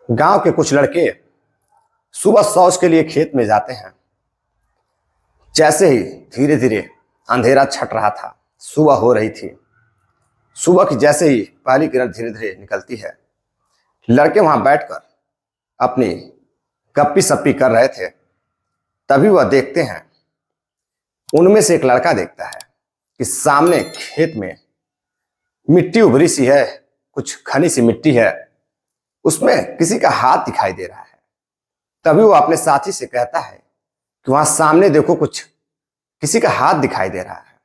गांव के कुछ लड़के सुबह शौच के लिए खेत में जाते हैं। जैसे ही धीरे धीरे अंधेरा छट रहा था, सुबह हो रही थी। सुबह की जैसे ही पहली किरण धीरे धीरे निकलती है, लड़के वहां बैठकर अपनी गप्पी सप्पी कर रहे थे। तभी वह देखते हैं, उनमें से एक लड़का देखता है कि सामने खेत में मिट्टी उभरी सी है, कुछ घनी सी मिट्टी है, उसमें किसी का हाथ दिखाई दे रहा है। तभी वो अपने साथी से कहता है कि वहां सामने देखो, कुछ किसी का हाथ दिखाई दे रहा है।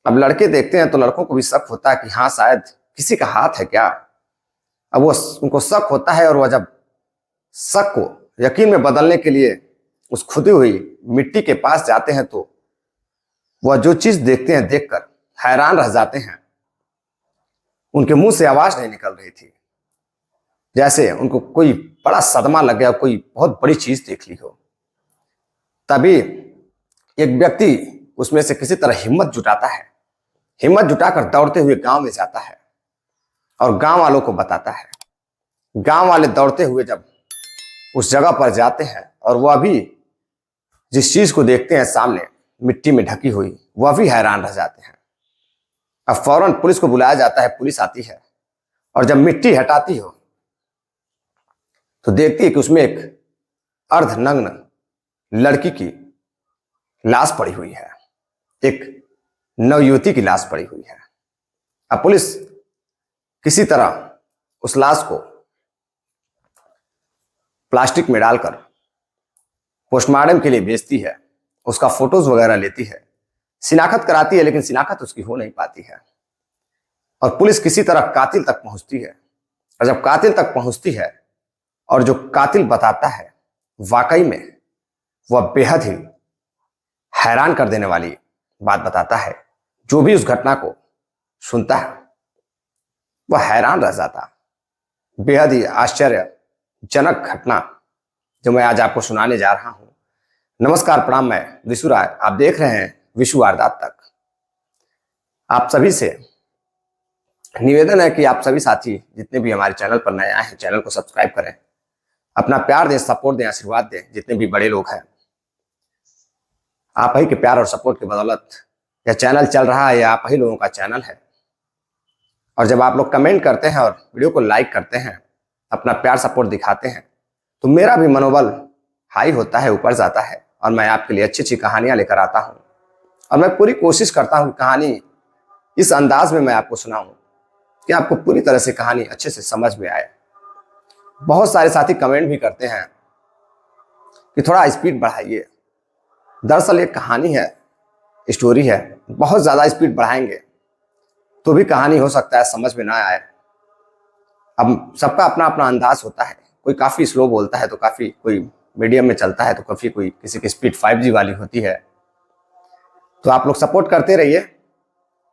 अब लड़के देखते हैं तो लड़कों को भी शक होता है कि हाँ, शायद किसी का हाथ है क्या। अब वो उनको शक होता है, और वह जब शक को यकीन में बदलने के लिए उस खुदी हुई मिट्टी के पास जाते हैं तो वह जो चीज देखते हैं, देखकर हैरान रह जाते हैं। उनके मुंह से आवाज नहीं निकल रही थी, जैसे उनको कोई बड़ा सदमा लग गया, कोई बहुत बड़ी चीज देख ली हो। तभी एक व्यक्ति उसमें से किसी तरह हिम्मत जुटाता है, हिम्मत जुटाकर दौड़ते हुए गांव में जाता है और गांव वालों को बताता है। गांव वाले दौड़ते हुए जब उस जगह पर जाते हैं और वह भी जिस चीज को देखते हैं सामने मिट्टी में ढकी हुई, वह भी हैरान रह जाते हैं। अब फौरन पुलिस को बुलाया जाता है। पुलिस आती है और जब मिट्टी हटाती हो तो देखती है कि उसमें एक अर्धनग्न लड़की की लाश पड़ी हुई है, एक नवयुवती की लाश पड़ी हुई है। अब पुलिस किसी तरह उस लाश को प्लास्टिक में डालकर पोस्टमार्टम के लिए भेजती है, उसका फोटोज वगैरह लेती है, शिनाख्त कराती है, लेकिन शिनाख्त उसकी हो नहीं पाती है। और पुलिस किसी तरह कातिल तक पहुंचती है। और जब कातिल तक पहुंचती है और जो कातिल बताता है, वाकई में वह बेहद ही हैरान कर देने वाली बात बताता है। जो भी उस घटना को सुनता है वह हैरान रह जाता। बेहद ही आश्चर्यजनक घटना जो मैं आज आपको सुनाने जा रहा हूं। नमस्कार, प्रणाम, मैं विशु राय। आप देख रहे हैं विशु वारदात तक। आप सभी से निवेदन है कि आप सभी साथी जितने भी हमारे चैनल पर नए आए हैं, चैनल को सब्सक्राइब करें, अपना प्यार दें, सपोर्ट दें, आशीर्वाद दें। जितने भी बड़े लोग हैं, आप ही के प्यार और सपोर्ट की बदौलत यह चैनल चल रहा है। यह आप ही लोगों का चैनल है। और जब आप लोग कमेंट करते हैं और वीडियो को लाइक करते हैं, अपना प्यार सपोर्ट दिखाते हैं, तो मेरा भी मनोबल हाई होता है, ऊपर जाता है। और मैं आपके लिए अच्छी अच्छी कहानियां लेकर आता हूं। और मैं पूरी कोशिश करता हूं कहानी इस अंदाज में मैं आपको सुनाऊं कि आपको पूरी तरह से कहानी अच्छे से समझ में आए। बहुत सारे साथी कमेंट भी करते हैं कि थोड़ा स्पीड बढ़ाइए। दरअसल एक कहानी है, स्टोरी है, बहुत ज्यादा स्पीड बढ़ाएंगे तो भी कहानी हो सकता है समझ में ना आए। अब सबका अपना अपना अंदाज होता है। कोई काफी स्लो बोलता है तो काफी, कोई मीडियम में चलता है तो काफी, कोई किसी की स्पीड 5G वाली होती है। तो आप लोग सपोर्ट करते रहिए,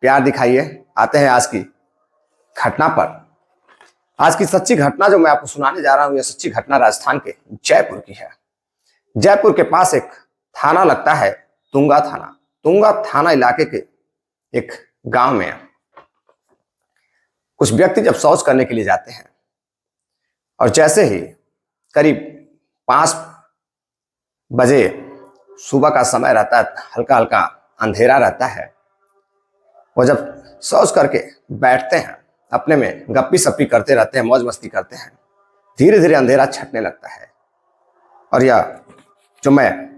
प्यार दिखाइए। आते हैं आज की घटना पर। आज की सच्ची घटना जो मैं आपको सुनाने जा रहा हूं, यह सच्ची घटना राजस्थान के जयपुर की है। जयपुर के पास एक थाना लगता है, तुंगा थाना। तुंगा थाना इलाके के एक गांव में कुछ व्यक्ति जब शौच करने के लिए जाते हैं और जैसे ही करीब 5 बजे सुबह का समय रहता है, हल्का हल्का अंधेरा रहता है, वो जब शौच करके बैठते हैं, अपने में गप्पी सप्पी करते रहते हैं, मौज मस्ती करते हैं, धीरे धीरे अंधेरा छटने लगता है। और यह जो मैं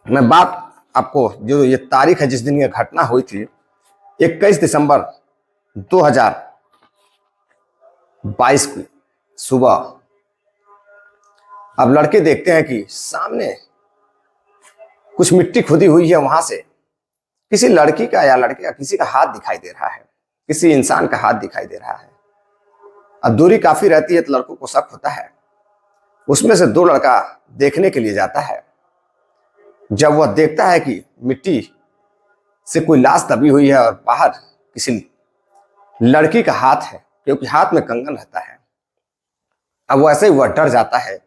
बात आपको, जो ये तारीख है जिस दिन यह घटना हुई थी, 21 दिसंबर 2022 की सुबह। अब लड़के देखते हैं कि सामने कुछ मिट्टी खुदी हुई है, वहां से किसी लड़की का या लड़के का किसी का हाथ दिखाई दे रहा है, किसी इंसान का हाथ दिखाई दे रहा है। अब दूरी काफी रहती है तो लड़कों को शक होता है। उसमें से 2 लड़का देखने के लिए जाता है। जब वह देखता है कि मिट्टी से कोई लाश दबी हुई है और बाहर किसी लड़की का हाथ है, क्योंकि हाथ में कंगन रहता है। अब वैसे ही वह डर जाता है।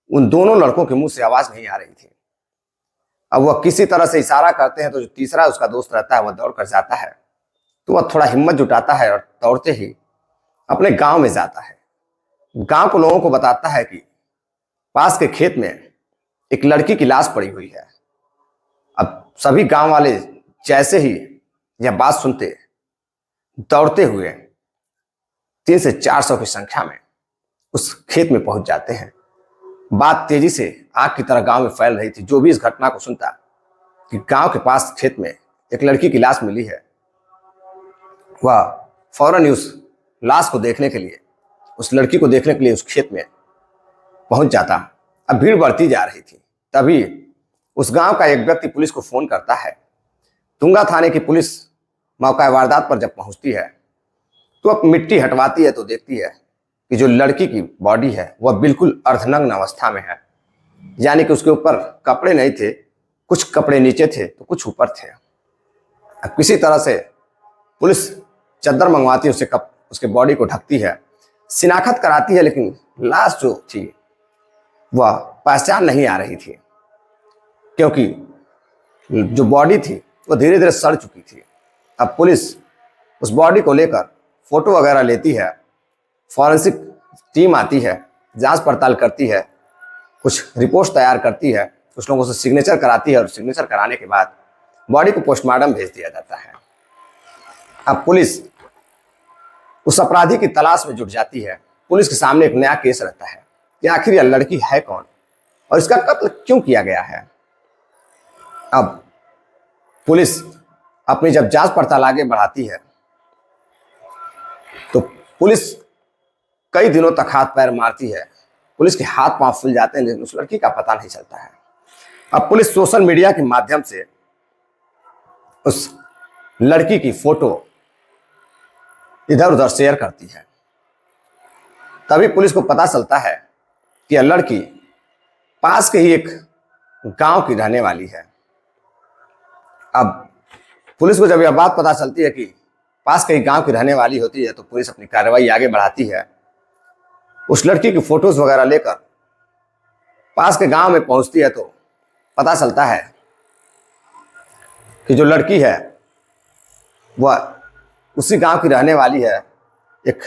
उन दोनों लड़कों के मुंह से आवाज नहीं आ रही थी। अब वह किसी तरह से इशारा करते हैं तो जो तीसरा उसका दोस्त रहता है वह दौड़ कर जाता है। तो वह थोड़ा हिम्मत जुटाता है और दौड़ते ही अपने गांव में जाता है। गांव के लोगों को बताता है कि पास के खेत में एक लड़की की लाश पड़ी हुई है। अब सभी गांव वाले जैसे ही यह बात सुनते, दौड़ते हुए 300 से 400 की संख्या में उस खेत में पहुंच जाते हैं। बात तेजी से आग की तरह गांव में फैल रही थी। जो भी इस घटना को सुनता कि गांव के पास खेत में एक लड़की की लाश मिली है, वह फौरन ही उस लाश को देखने के लिए, उस लड़की को देखने के लिए उस खेत में पहुंच जाता। अब भीड़ बढ़ती जा रही थी। तभी उस गांव का एक व्यक्ति पुलिस को फोन करता है। तुंगा थाने की पुलिस मौका वारदात पर जब पहुंचती है तो अब मिट्टी हटवाती है तो देखती है कि जो लड़की की बॉडी है वह बिल्कुल अर्धनग्न अवस्था में है। यानी कि उसके ऊपर कपड़े नहीं थे, कुछ कपड़े नीचे थे तो कुछ ऊपर थे। अब किसी तरह से पुलिस चद्दर मंगवाती है, उसके बॉडी को ढकती है, शिनाख्त कराती है, लेकिन लाश जो थी वह पहचान नहीं आ रही थी, क्योंकि जो बॉडी थी वो धीरे धीरे सड़ चुकी थी। अब पुलिस उस बॉडी को लेकर फोटो वगैरह लेती है, फॉरेंसिक टीम आती है, जांच पड़ताल करती है, कुछ रिपोर्ट तैयार करती है, कुछ लोगों से सिग्नेचर कराती है और सिग्नेचर कराने के बाद बॉडी को पोस्टमार्टम भेज दिया जाता है। अब पुलिस उस अपराधी की तलाश में जुट जाती है। पुलिस के सामने एक नया केस रहता है कि आखिर यह लड़की है कौन और इसका कत्ल क्यों किया गया है। अब पुलिस अपनी जब जांच पड़ताल आगे बढ़ाती है तो पुलिस कई दिनों तक हाथ पैर मारती है। पुलिस के हाथ पांव फूल जाते हैं, लेकिन उस लड़की का पता नहीं चलता है। अब पुलिस सोशल मीडिया के माध्यम से उस लड़की की फोटो इधर उधर शेयर करती है। तभी पुलिस को पता चलता है कि यह लड़की पास के ही एक गांव की रहने वाली है। अब पुलिस को जब यह बात पता चलती है कि पास के ही गांव की रहने वाली होती है तो पुलिस अपनी कार्रवाई आगे बढ़ाती है। उस लड़की की फोटोज वगैरह लेकर पास के गांव में पहुंचती है तो पता चलता है कि जो लड़की है वह उसी गांव की रहने वाली है। एक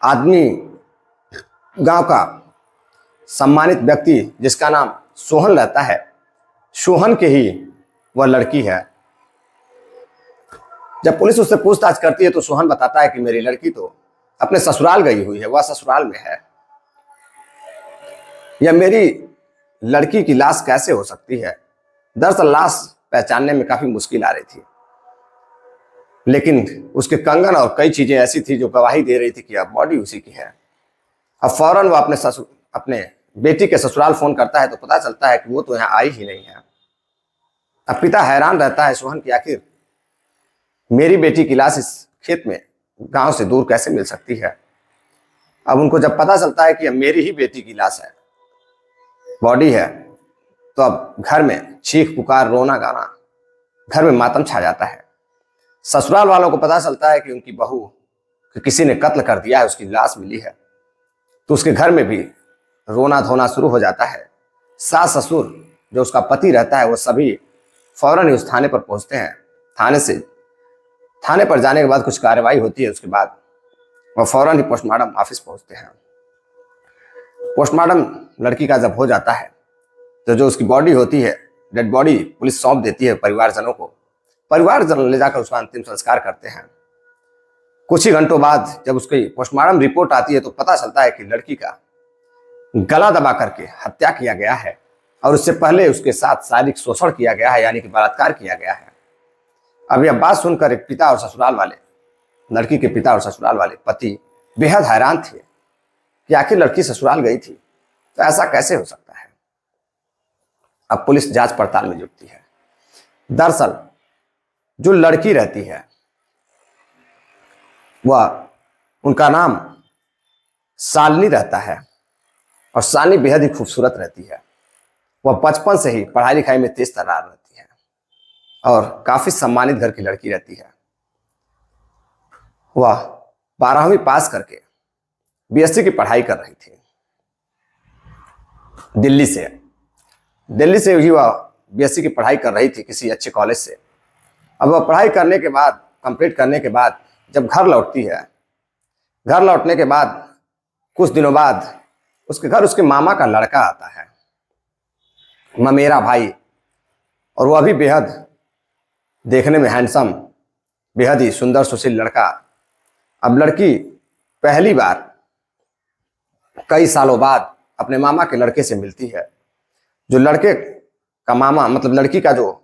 आदमी, गांव का सम्मानित व्यक्ति जिसका नाम सोहन रहता है, सोहन के ही वह लड़की है। जब पुलिस उससे पूछताछ करती है तो सोहन बताता है कि मेरी लड़की तो अपने ससुराल गई हुई है, वह ससुराल में है। यह मेरी लड़की की लाश कैसे हो सकती है? दरअसल लाश पहचानने में काफी मुश्किल आ रही थी, लेकिन उसके कंगन और कई चीजें ऐसी थी जो गवाही दे रही थी कि अब बॉडी उसी की है। अब फौरन वो अपने बेटी के ससुराल फोन करता है तो पता चलता है कि वो तो यहाँ आई ही नहीं है। अब पिता हैरान रहता है सोहन की, आखिर मेरी बेटी की लाश इस खेत में गांव से दूर कैसे मिल सकती है। अब उनको जब पता चलता है कि अब मेरी ही बेटी की लाश है, बॉडी है, तो अब घर में चीख पुकार, रोना गाना, घर में मातम छा जाता है। ससुराल वालों को पता चलता है कि उनकी बहू कि किसी ने कत्ल कर दिया है, उसकी लाश मिली है, तो उसके घर में भी रोना धोना शुरू हो जाता है। सास ससुर जो उसका पति रहता है वो सभी फौरन ही उस थाने पर पहुंचते हैं। थाने पर जाने के बाद कुछ कार्रवाई होती है, उसके बाद वह फौरन ही पोस्टमार्टम ऑफिस पहुंचते हैं। पोस्टमार्टम लड़की का जब हो जाता है तो जो उसकी बॉडी होती है, डेड बॉडी, पुलिस सौंप देती है परिवारजनों को। परिवारजन ले जाकर उसका अंतिम संस्कार करते हैं। कुछ ही घंटों बाद जब उसकी पोस्टमार्टम रिपोर्ट आती है तो पता चलता है कि लड़की का गला दबा करके हत्या किया गया है और उससे पहले उसके साथ शारीरिक शोषण किया गया है, यानी कि बलात्कार किया गया है। अब यह बात सुनकर एक पिता और ससुराल वाले, लड़की के पिता और ससुराल वाले पति बेहद हैरान थे कि आखिर लड़की ससुराल गई थी तो ऐसा कैसे हो सकता है। अब पुलिस जांच पड़ताल में जुटती है। दरअसल जो लड़की रहती है वह, उनका नाम शालिनी रहता है और शालिनी बेहद ही खूबसूरत रहती है। वह बचपन से ही पढ़ाई लिखाई में तेज तर्रार रहती है और काफी सम्मानित घर की लड़की रहती है। वह 12वीं पास करके बीएससी की पढ़ाई कर रही थी दिल्ली से ही वह बीएससी की पढ़ाई कर रही थी किसी अच्छे कॉलेज से। अब वह पढ़ाई करने के बाद, कंप्लीट करने के बाद जब घर लौटती है, घर लौटने के बाद कुछ दिनों बाद उसके घर उसके मामा का लड़का आता है, ममेरा भाई, और वह भी बेहद देखने में हैंडसम, बेहद ही सुंदर सुशील लड़का। अब लड़की पहली बार कई सालों बाद अपने मामा के लड़के से मिलती है। जो लड़के का मामा, मतलब लड़की का जो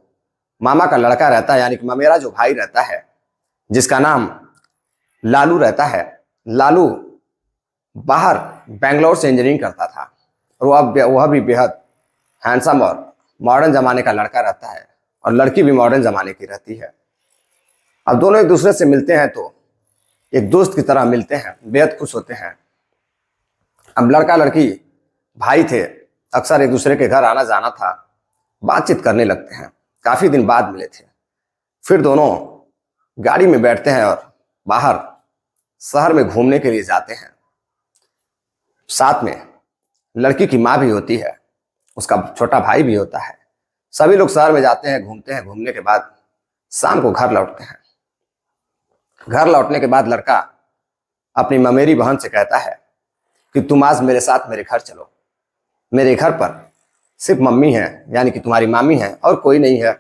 मामा का लड़का रहता है, यानी कि ममेरा जो भाई रहता है, जिसका नाम लालू रहता है। लालू बाहर बेंगलोर से इंजीनियरिंग करता था, और वह भी बेहद हैंडसम और मॉडर्न जमाने का लड़का रहता है, और लड़की भी मॉडर्न जमाने की रहती है। अब दोनों एक दूसरे से मिलते हैं तो एक दोस्त की तरह मिलते हैं, बेहद खुश होते हैं। अब लड़का लड़की भाई थे, अक्सर एक दूसरे के घर आना जाना था, बातचीत करने लगते हैं। काफी दिन बाद मिले थे, फिर दोनों गाड़ी में बैठते हैं और बाहर शहर में घूमने के लिए जाते हैं। साथ में लड़की की माँ भी होती है, उसका छोटा भाई भी होता है। सभी लोग शहर में जाते हैं, घूमते हैं। घूमने के बाद शाम को घर लौटते हैं। घर लौटने के बाद लड़का अपनी ममेरी बहन से कहता है कि तुम आज मेरे साथ मेरे घर चलो। मेरे घर पर सिर्फ मम्मी है, यानी कि तुम्हारी मामी है, और कोई नहीं है।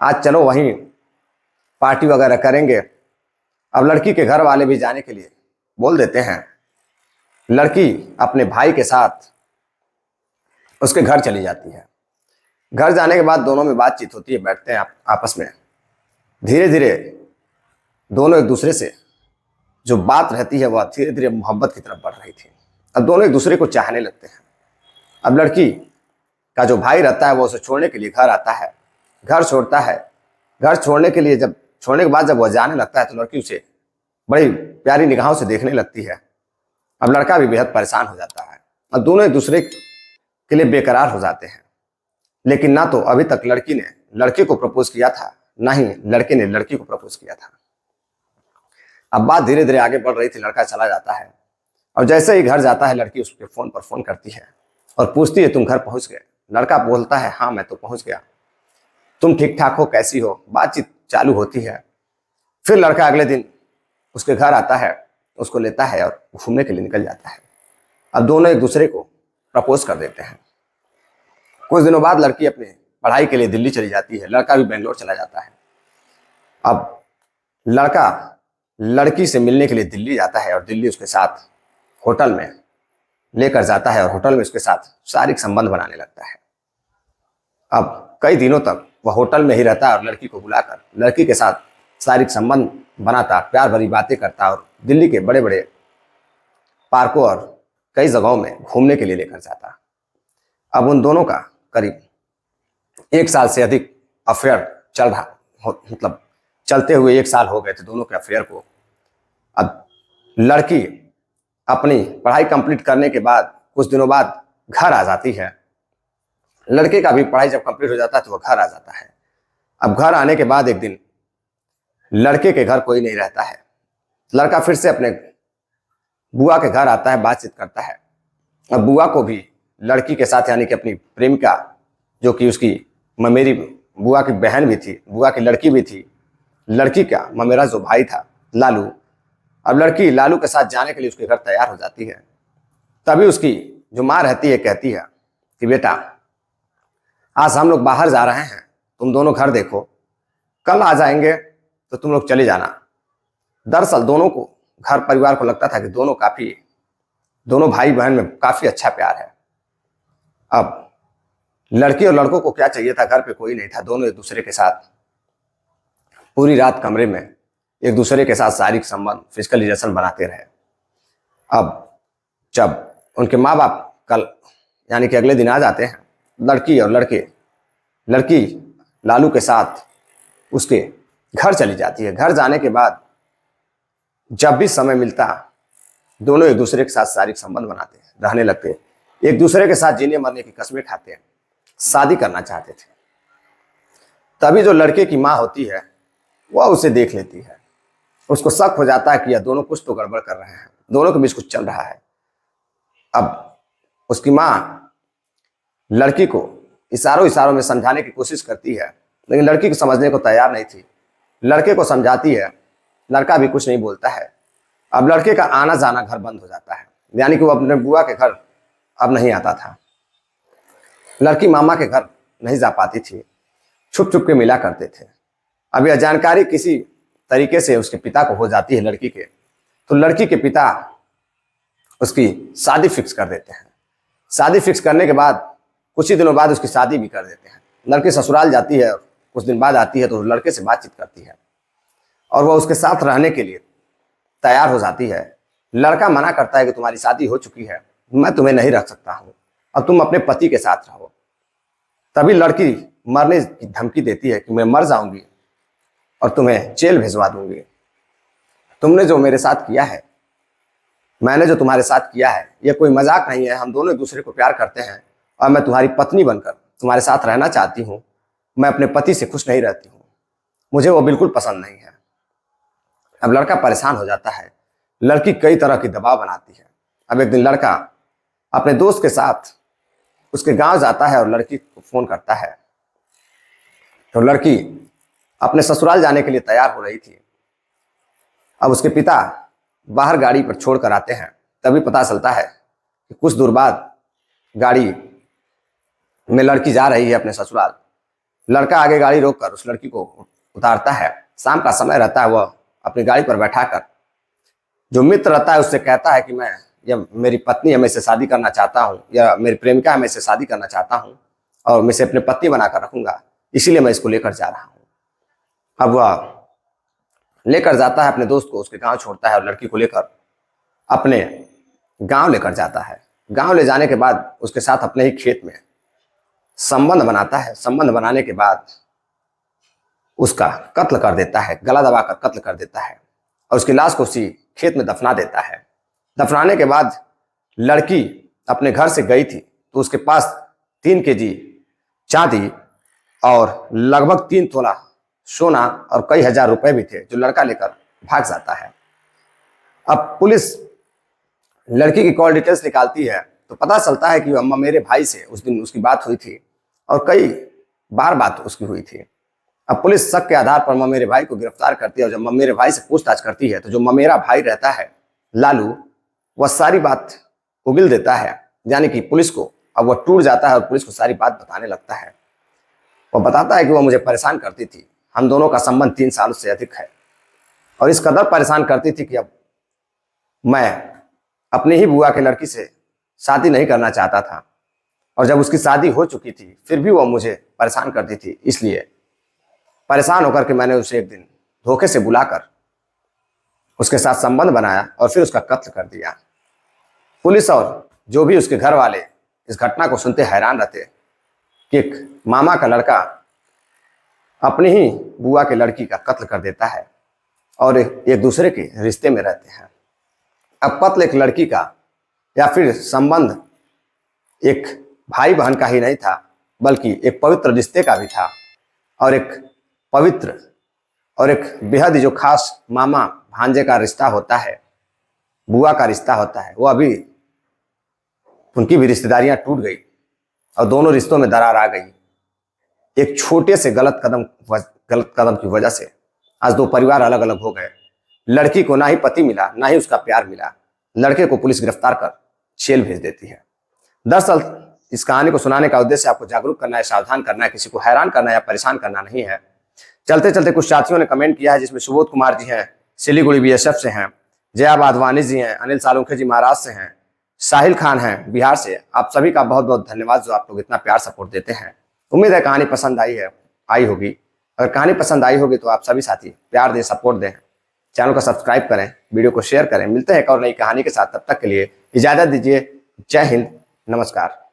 आज चलो, वहीं पार्टी वगैरह करेंगे। अब लड़की के घर वाले भी जाने के लिए बोल देते हैं। लड़की अपने भाई के साथ उसके घर चली जाती है। घर जाने के बाद दोनों में बातचीत होती है, बैठते हैं आपस में। धीरे धीरे दोनों एक दूसरे से जो बात रहती है वह धीरे धीरे मोहब्बत की तरफ बढ़ रही थी। अब दोनों एक दूसरे को चाहने लगते हैं। अब लड़की का जो भाई रहता है वो उसे छोड़ने के लिए घर आता है, घर छोड़ता है। घर छोड़ने के लिए छोड़ने के बाद जब वह जाने लगता है तो लड़की उसे बड़ी प्यारी निगाहों से देखने लगती है। अब लड़का भी बेहद परेशान हो जाता है। अब दोनों एक दूसरे के लिए बेकरार हो जाते हैं। लेकिन ना तो अभी तक लड़की ने लड़के को प्रपोज किया था, ना ही लड़के ने लड़की को प्रपोज किया था। अब बात धीरे धीरे आगे बढ़ रही थी। लड़का चला जाता है, और जैसे ही घर जाता है लड़की उसके फोन पर फोन करती है और पूछती है तुम घर पहुंच गए। लड़का बोलता है हाँ मैं तो पहुंच गया, तुम ठीक ठाक हो, कैसी हो। बातचीत चालू होती है। फिर लड़का अगले दिन उसके घर आता है, उसको लेता है और घूमने के लिए निकल जाता है। अब दोनों एक दूसरे को प्रपोज कर देते हैं। कुछ दिनों बाद लड़की अपनी पढ़ाई के लिए दिल्ली चली जाती है, लड़का भी बेंगलोर चला जाता है। अब लड़का लड़की से मिलने के लिए दिल्ली जाता है, और दिल्ली उसके साथ होटल में लेकर जाता है, और होटल में उसके साथ शारीरिक संबंध बनाने लगता है। अब कई दिनों तक वह होटल में ही रहता है और लड़की को बुलाकर लड़की के साथ शारीरिक संबंध बनाता, प्यार भरी बातें करता, और दिल्ली के बड़े बड़े पार्कों और कई जगहों में घूमने के लिए लेकर जाता। अब उन दोनों का करीब 1 साल से अधिक अफेयर चल रहा, मतलब चलते हुए 1 साल हो गए थे दोनों के अफेयर को। अब लड़की अपनी पढ़ाई कंप्लीट करने के बाद कुछ दिनों बाद घर आ जाती है। लड़के का भी पढ़ाई जब कंप्लीट हो जाता है तो वह घर आ जाता है। अब घर आने के बाद एक दिन लड़के के घर कोई नहीं रहता है। लड़का फिर से अपने बुआ के घर आता है, बातचीत करता है। अब बुआ को भी लड़की के साथ, यानी कि अपनी प्रेमिका, जो कि उसकी ममेरी बुआ की बहन भी थी, बुआ की लड़की भी थी, लड़की का ममेरा जो भाई था लालू। अब लड़की लालू के साथ जाने के लिए उसके घर तैयार हो जाती है। तभी उसकी जो माँ रहती है कहती है कि बेटा आज हम लोग बाहर जा रहे हैं, तुम दोनों घर देखो, कल आ जाएंगे तो तुम लोग चले जाना। दरअसल दोनों को, घर परिवार को लगता था कि दोनों भाई बहन में काफी अच्छा प्यार है। अब लड़की और लड़कों को क्या चाहिए था, घर पे कोई नहीं था। दोनों एक दूसरे के साथ पूरी रात कमरे में एक दूसरे के साथ शारीरिक संबंध, फिजिकल रिलेशन बनाते रहे। अब जब उनके माँ बाप कल, यानी कि अगले दिन आ जाते हैं, लड़की लालू के साथ उसके घर चली जाती है। घर जाने के बाद जब भी समय मिलता दोनों एक दूसरे के साथ शारीरिक संबंध बनाते, रहने लगते, एक दूसरे के साथ जीने मरने की कस्में खाते, शादी करना चाहते थे। तभी जो लड़के की माँ होती है वह उसे देख लेती है। उसको शक हो जाता है कि यह दोनों कुछ तो गड़बड़ कर रहे हैं, दोनों के बीच कुछ चल रहा है। अब उसकी माँ लड़की को इशारों में समझाने की कोशिश करती है, लेकिन लड़की को समझने को तैयार नहीं थी। लड़के को समझाती है, लड़का भी कुछ नहीं बोलता है। अब लड़के का आना जाना घर बंद हो जाता है। यानी कि वो अपने बुआ के घर अब नहीं आता था। लड़की मामा के घर नहीं जा पाती थी, छुप छुप के मिला करते थे। अब यह जानकारी किसी तरीके से उसके पिता को हो जाती है लड़की के, तो लड़की के पिता उसकी शादी फिक्स कर देते हैं। शादी फिक्स करने के बाद कुछ ही दिनों बाद उसकी शादी भी कर देते हैं। लड़की ससुराल जाती है, कुछ दिन बाद आती है तो लड़के से बातचीत करती है और वह उसके साथ रहने के लिए तैयार हो जाती है। लड़का मना करता है कि तुम्हारी शादी हो चुकी है, मैं तुम्हें नहीं रख सकता हूँ, अब तुम अपने पति के साथ रहो। तभी लड़की मरने की धमकी देती है कि मैं मर जाऊंगी और तुम्हें जेल भिजवा दूंगी। तुमने जो मेरे साथ किया है, मैंने जो तुम्हारे साथ किया है, यह कोई मजाक नहीं है। हम दोनों एक दूसरे को प्यार करते हैं और मैं तुम्हारी पत्नी बनकर तुम्हारे साथ रहना चाहती हूँ। मैं अपने पति से खुश नहीं रहती हूँ, मुझे वो बिल्कुल पसंद नहीं है। अब लड़का परेशान हो जाता है। लड़की कई तरह की दबाव बनाती है। अब एक दिन लड़का अपने दोस्त के साथ उसके गांव जाता है और लड़की को फोन करता है। तो लड़की अपने ससुराल जाने के लिए तैयार हो रही थी। अब उसके पिता बाहर गाड़ी पर छोड़ कर आते हैं। तभी पता चलता है कि कुछ दूर बाद गाड़ी में लड़की जा रही है अपने ससुराल। लड़का आगे गाड़ी रोककर उस लड़की को उतारता है। शाम का समय रहता है, वह अपनी गाड़ी पर बैठाकर जो मित्र रहता है उससे कहता है कि मैं, या मेरी पत्नी है, मैं इससे शादी करना चाहता हूँ, या मेरी प्रेमिका है, मैं इससे शादी करना चाहता हूँ और मैं इसे अपने पत्नी बनाकर रखूंगा, इसीलिए मैं इसको लेकर जा रहा हूँ। अब वह लेकर जाता है अपने दोस्त को, उसके गांव छोड़ता है और लड़की को लेकर अपने गांव लेकर जाता है। गांव ले जाने के बाद उसके साथ अपने ही खेत में संबंध बनाता है। संबंध बनाने के बाद उसका कत्ल कर देता है, गला दबाकर कत्ल कर देता है और उसकी लाश को उसी खेत में दफना देता है। दफनाने के बाद लड़की अपने घर से गई थी तो उसके पास 3 केजी चांदी और लगभग 3 तोला सोना और कई हजार रुपए भी थे, जो लड़का लेकर भाग जाता है। अब पुलिस लड़की की कॉल डिटेल्स निकालती है तो पता चलता है कि अम्मा मेरे भाई से उस दिन उसकी बात हुई थी और कई बार बात उसकी हुई थी। अब पुलिस शक के आधार पर ममेरे भाई को गिरफ्तार करती है और जब ममेरे भाई से पूछताछ करती है तो जो ममेरा भाई रहता है लालू, वह सारी बात उगिल देता है। यानी कि पुलिस को अब वह टूट जाता है और पुलिस को सारी बात बताने लगता है। वह बताता है कि वह मुझे परेशान करती थी, हम दोनों का संबंध 3 सालों से अधिक है और इस कदर परेशान करती थी कि अब मैं अपनी ही बुआ के लड़की से शादी नहीं करना चाहता था और जब उसकी शादी हो चुकी थी फिर भी वह मुझे परेशान करती थी। इसलिए परेशान होकर के मैंने उसे एक दिन धोखे से बुलाकर उसके साथ संबंध बनाया और फिर उसका कत्ल कर दिया। पुलिस और जो भी उसके घर वाले इस घटना को सुनते हैरान रहते कि एक मामा का लड़का अपनी ही बुआ के लड़की का कत्ल कर देता है और एक दूसरे के रिश्ते में रहते हैं। अब कत्ल एक लड़की का या फिर संबंध एक भाई बहन का ही नहीं था, बल्कि एक पवित्र रिश्ते का भी था और एक पवित्र और एक बेहद जो खास मामा भांजे का रिश्ता होता है, बुआ का रिश्ता होता है, वो अभी उनकी भी रिश्तेदारियां टूट गई और दोनों रिश्तों में दरार आ गई। एक छोटे से गलत कदम की वजह से आज 2 परिवार अलग अलग हो गए। लड़की को ना ही पति मिला, ना ही उसका प्यार मिला। लड़के को पुलिस गिरफ्तार कर जेल भेज देती है। दरअसल इस कहानी को सुनाने का उद्देश्य आपको जागरूक करना है, सावधान करना है, किसी को हैरान करना या परेशान करना नहीं है। चलते चलते कुछ साथियों ने कमेंट किया है, जिसमें सुबोध कुमार जी हैं, सिलीगुड़ी बीएसएफ से हैं, जया वाधवानी जी हैं, अनिल सालुंखे जी महाराष्ट्र से हैं, साहिल खान हैं बिहार से। आप सभी का बहुत बहुत धन्यवाद जो आप लोग इतना प्यार सपोर्ट देते हैं। उम्मीद है कहानी पसंद आई होगी। अगर कहानी पसंद आई होगी तो आप सभी साथी प्यार दें, सपोर्ट दें, चैनल को सब्सक्राइब करें, वीडियो को शेयर करें। मिलते हैं एक और नई कहानी के साथ, तब तक के लिए इजाजत दीजिए। जय हिंद, नमस्कार।